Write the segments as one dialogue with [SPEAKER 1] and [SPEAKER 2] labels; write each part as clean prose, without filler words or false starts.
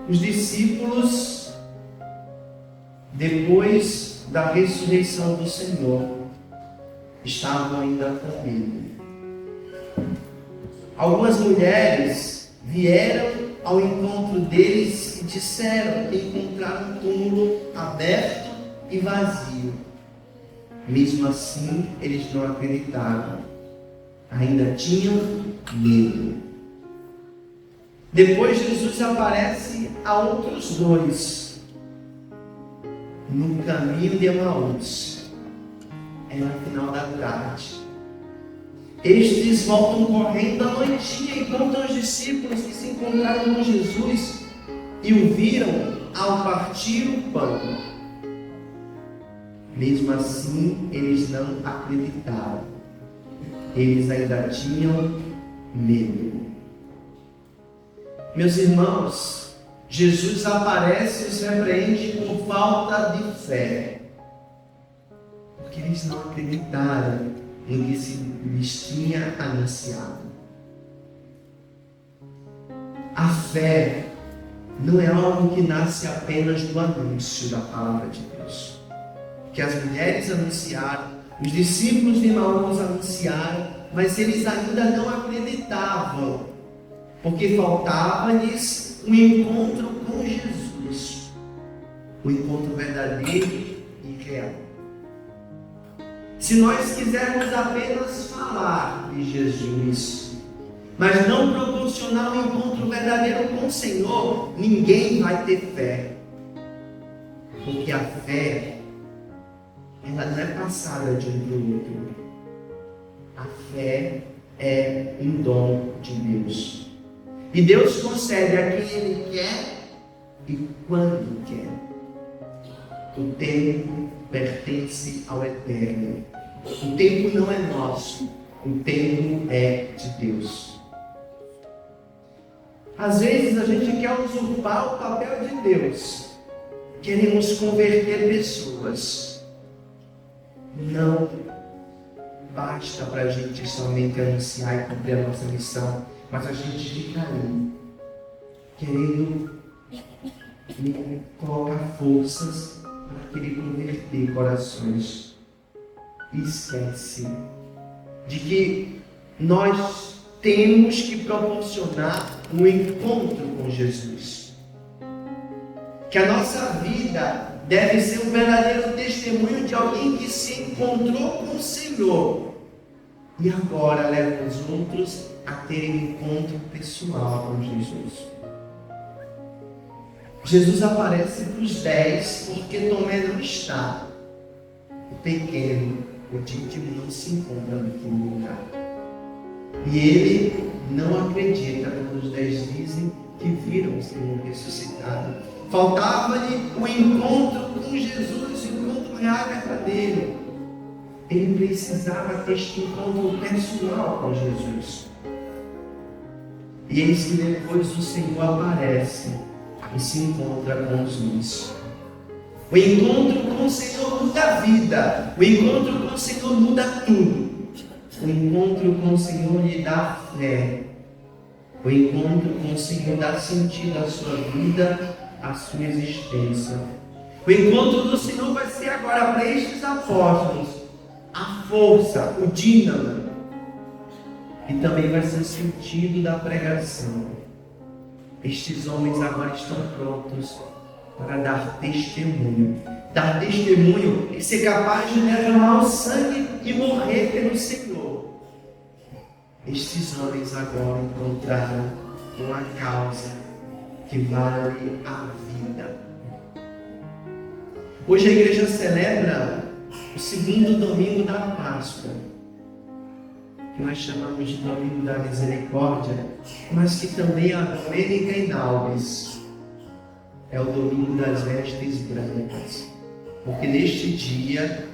[SPEAKER 1] os discípulos, depois da ressurreição do Senhor, estavam ainda com medo. Algumas mulheres vieram ao encontro deles e disseram que encontraram um túmulo aberto e vazio. Mesmo assim, eles não acreditaram. Ainda tinham medo. Depois Jesus aparece a outros dois no caminho de Emaús. Era no final da tarde. Estes voltam correndo à noitinha e contam aos discípulos que se encontraram com Jesus e o viram ao partir o pão. Mesmo assim, eles não acreditaram. Eles ainda tinham medo. Meus irmãos, Jesus aparece e os repreende por falta de fé, porque eles não acreditaram em que se lhes tinha anunciado. A fé não é algo que nasce apenas do anúncio da palavra de Deus. Que as mulheres anunciaram, os discípulos de Emaús anunciaram, mas eles ainda não acreditavam, porque faltava-lhes um encontro com Jesus, um encontro verdadeiro e real. Se nós quisermos apenas falar de Jesus, mas não proporcionar um encontro verdadeiro com o Senhor, ninguém vai ter fé. Porque a fé, ela não é passada de um para o outro. A fé é um dom de Deus. E Deus concede a quem Ele quer e quando quer. O tempo pertence ao Eterno. O tempo não é nosso. O tempo é de Deus. Às vezes a gente quer usurpar o papel de Deus. Queremos converter pessoas. Não basta para a gente somente anunciar e cumprir a nossa missão, mas a gente fica ali, querendo colocar forças para querer converter corações. E esquece de que nós temos que proporcionar um encontro com Jesus. Que a nossa vida deve ser um verdadeiro testemunho de alguém que se encontrou com o Senhor e agora leva os outros a terem um encontro pessoal com Jesus. Jesus aparece para os 10 porque Tomé não está. O pequeno, o íntimo, não se encontra naquele lugar. E ele não acredita quando os 10 dizem que viram o Senhor ressuscitado. Faltava-lhe o encontro com Jesus, o encontro real e verdadeiro. Ele precisava ter este encontro pessoal com Jesus. E eis que depois o Senhor aparece e se encontra com os dois. O encontro com o Senhor muda a vida. O encontro com o Senhor muda tudo. O encontro com o Senhor lhe dá fé. O encontro com o Senhor dá sentido à sua vida, à sua existência. O encontro do Senhor vai ser agora para estes apóstolos a força, o dínamo. E também vai ser o sentido da pregação. Estes homens agora estão prontos para dar testemunho. Dar testemunho e ser capaz de derramar o sangue e morrer pelo Senhor. Estes homens agora encontraram uma causa que vale a vida. Hoje a igreja celebra o segundo domingo da Páscoa, que nós chamamos de Domingo da Misericórdia, mas que também é a Domênica in Albis, é o Domingo das Vestes Brancas, porque neste dia,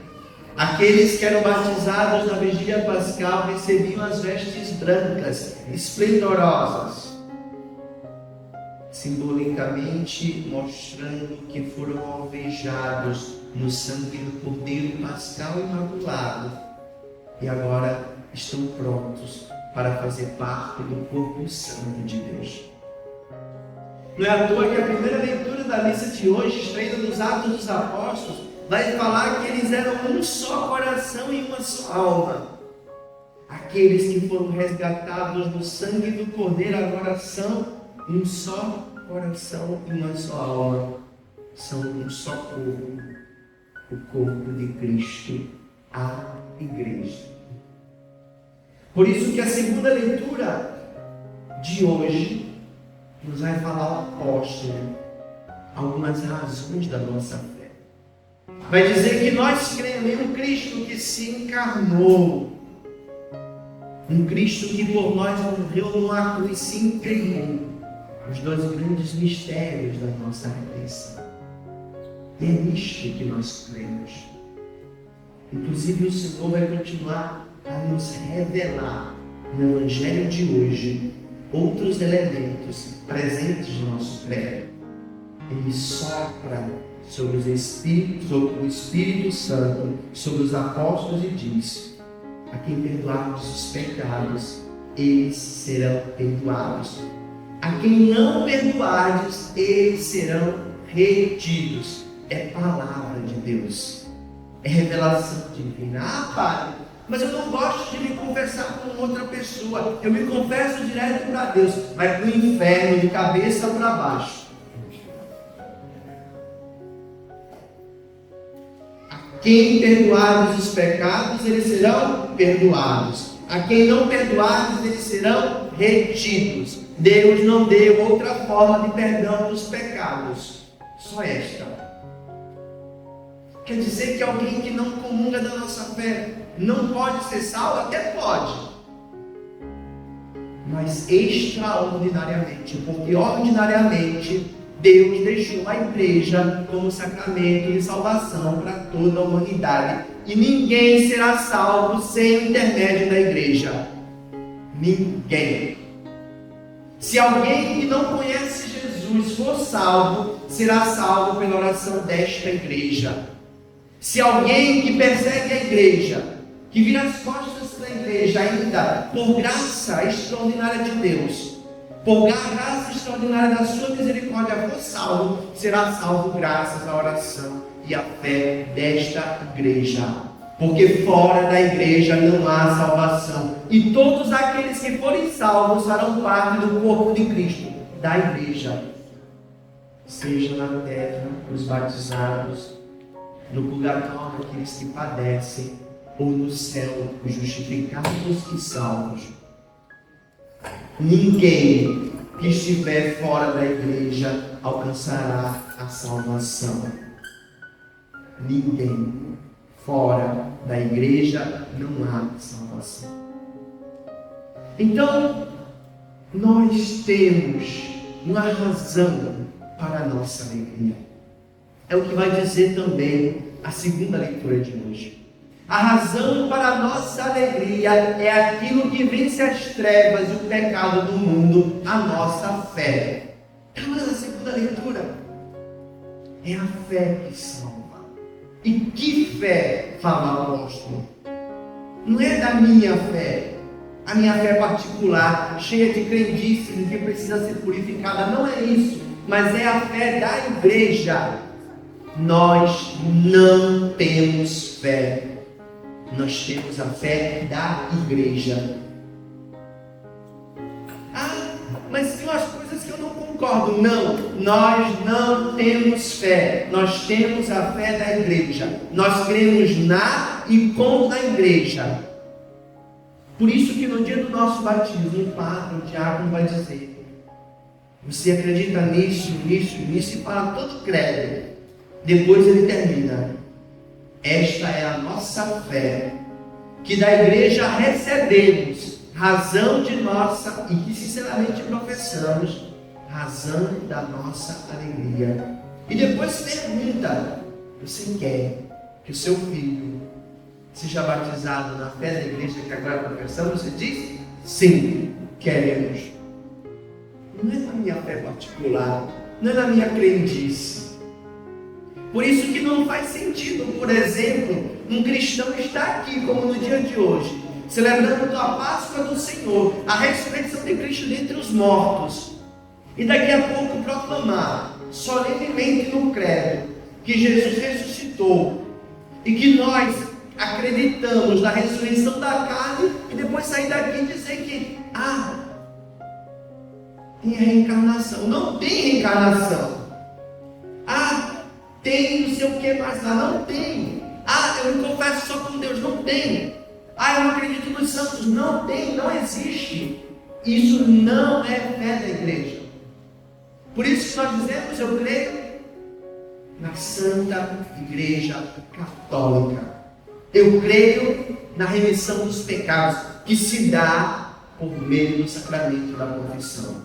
[SPEAKER 1] aqueles que eram batizados na vigília pascal recebiam as vestes brancas, esplendorosas, simbolicamente mostrando que foram alvejados no sangue do Cordeiro Pascal imaculado e agora estão prontos para fazer parte do corpo santo de Deus. Não é à toa que a primeira leitura da missa de hoje, extraída dos Atos dos Apóstolos, vai falar que eles eram um só coração e uma só alma. Aqueles que foram resgatados no sangue do Cordeiro agora são um só coração e uma só alma. São um só corpo, o corpo de Cristo, a Igreja. Por isso que a segunda leitura de hoje nos vai falar o apóstolo algumas razões da nossa fé. Vai dizer que nós cremos em um Cristo que se encarnou, um Cristo que por nós morreu numa cruz e se entregou, os dois grandes mistérios da nossa redenção. E é nisto que nós cremos. Inclusive o Senhor vai continuar a nos revelar no Evangelho de hoje outros elementos presentes no nosso credo. Ele sopra sobre os Espíritos, sobre o Espírito Santo, sobre os apóstolos e diz: a quem perdoarmos os pecados, eles serão perdoados. A quem não perdoardes, eles serão retidos. É palavra de Deus, é revelação divina. Ah, Padre, mas eu não gosto de me confessar com outra pessoa. Eu me confesso direto para Deus. Vai para o inferno de cabeça para baixo. A quem perdoardes os pecados, eles serão perdoados. A quem não perdoardes, eles serão retidos. Deus não deu outra forma de perdão dos pecados, só esta. Quer dizer que alguém que não comunga da nossa fé não pode ser salvo? Até pode, mas extraordinariamente, porque ordinariamente Deus deixou a igreja como sacramento de salvação para toda a humanidade, e ninguém será salvo sem o intermédio da igreja. Ninguém. Se alguém que não conhece Jesus for salvo, será salvo pela oração desta igreja. Se alguém que persegue a igreja, que vira as costas para a igreja ainda, por graça extraordinária de Deus, por graça extraordinária da sua misericórdia, for salvo, será salvo graças à oração e à fé desta igreja. Porque fora da igreja não há salvação. E todos aqueles que forem salvos farão parte do corpo de Cristo, da igreja. Seja na terra os batizados, no purgatório aqueles que padecem, ou no céu os justificados e salvos. Ninguém que estiver fora da igreja alcançará a salvação. Ninguém fora da igreja não há salvação. Então, nós temos uma razão para a nossa alegria. É o que vai dizer também a segunda leitura de hoje. A razão para a nossa alegria é aquilo que vence as trevas e o pecado do mundo, a nossa fé. Lembra da segunda leitura? É a fé que salva. E que fé, fala o apóstolo? Não é da minha fé, a minha fé particular, cheia de crendice, que precisa ser purificada. Não é isso, mas é a fé da igreja. Nós não temos fé, nós temos a fé da igreja. Ah, mas tem umas coisas que eu não concordo. Não, nós não temos fé, nós temos a fé da igreja. Nós cremos na e com a igreja. Por isso que no dia do nosso batismo, o padre, o diácono vai dizer: você acredita nisso, nisso, nisso, e fala todo o credo. Depois ele termina: esta é a nossa fé, que da igreja recebemos razão de nossa, e que sinceramente professamos, razão da nossa alegria. E depois pergunta: você quer que o seu filho seja batizado na fé da igreja que agora professamos? Você diz: sim, queremos. Não é na minha fé particular, não é na minha crendice. Por isso que não faz sentido, por exemplo, um cristão estar aqui, como no dia de hoje, celebrando a Páscoa do Senhor, a ressurreição de Cristo dentre os mortos, e daqui a pouco proclamar solenemente no credo que Jesus ressuscitou e que nós acreditamos na ressurreição da carne, e depois sair daqui e dizer que tem a reencarnação. Não tem reencarnação. Tem não sei o que mais lá. Não tem. Eu me confesso só com Deus. Não tem. Eu não acredito nos santos. Não tem, não existe. Isso não é fé da igreja. Por isso que nós dizemos: eu creio na Santa Igreja Católica. Eu creio na remissão dos pecados, que se dá por meio do sacramento da confissão.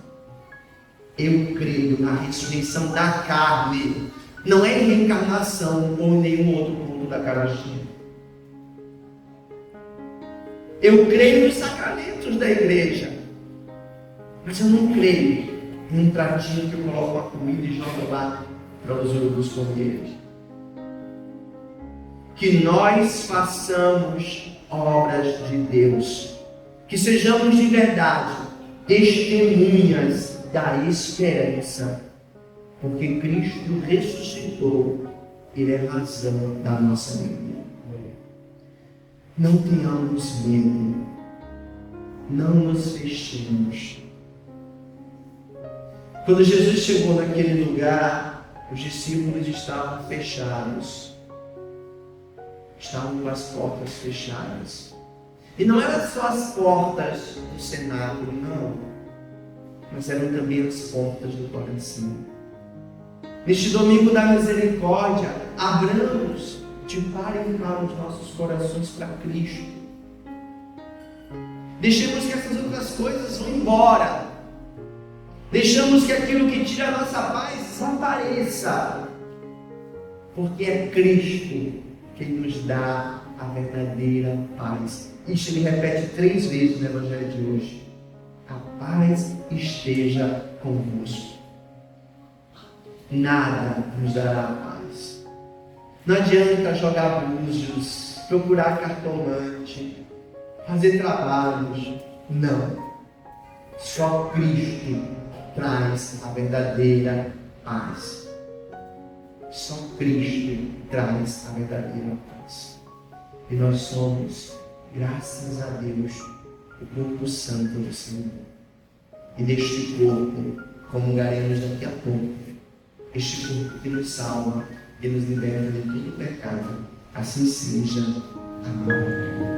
[SPEAKER 1] Eu creio na ressurreição da carne. Não é em reencarnação ou em nenhum outro ponto da Eucaristia. Eu creio nos sacramentos da igreja, mas eu não creio em um pratinho que eu coloco uma comida e jogo lá para os urubus comerem. Que nós façamos obras de Deus, que sejamos de verdade testemunhas da esperança, porque Cristo ressuscitou, Ele é a razão da nossa alegria. Não tenhamos medo, não nos fechemos. Quando Jesus chegou naquele lugar, os discípulos estavam fechados, estavam com as portas fechadas. E não eram só as portas do cenáculo, não, mas eram também as portas do coração. Neste domingo da misericórdia, abramos de par em par os nossos corações para Cristo. Deixemos que essas outras coisas vão embora. Deixamos que aquilo que tira a nossa paz desapareça. Porque é Cristo quem nos dá a verdadeira paz. Isso ele repete 3 vezes no Evangelho de hoje. A paz esteja convosco. Nada nos dará paz. Não adianta jogar búzios, procurar cartomante, fazer trabalhos. Não. Só Cristo traz a verdadeira paz. Só Cristo traz a verdadeira paz. E nós somos, graças a Deus, o corpo santo do Senhor. E deste corpo, comungaremos daqui a pouco, este corpo que nos salva e nos liberta de todo pecado. Assim seja. Amém.